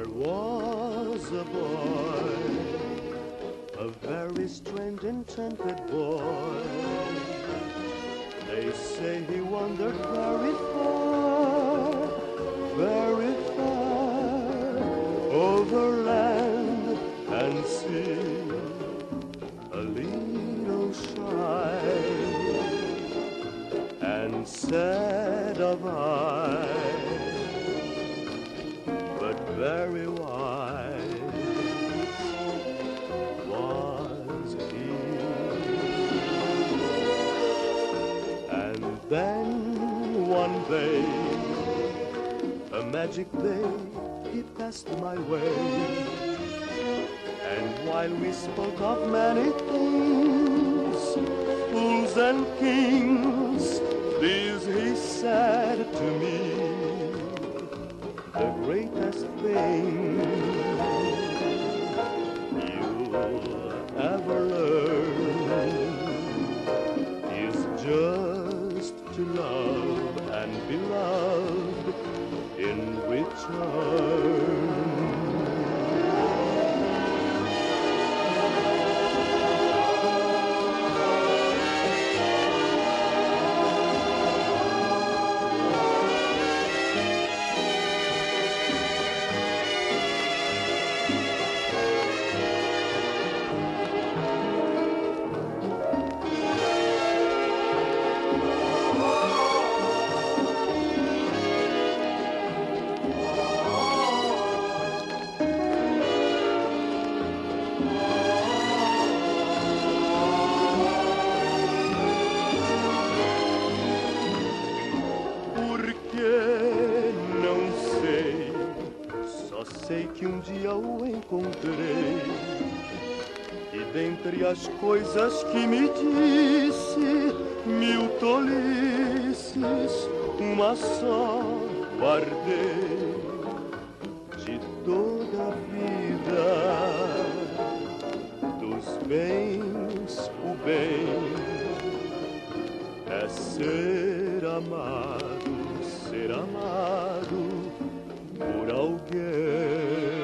was a boy, a very strange, enchanted boy. They say he wandered very far, over land and sea, a little shy and sad of eye, but very wise was he. And then one day, a magic day, he passed my way. And while we spoke of many things, fools and kings, this he said to me: the greatest thing you'll ever learn is just to love and be loved in return. Sei que um dia o encontrei e dentre as coisas que me disse, mil tolices, uma só guardei de toda a vida. Dos bens, o bem é ser amado por alguém.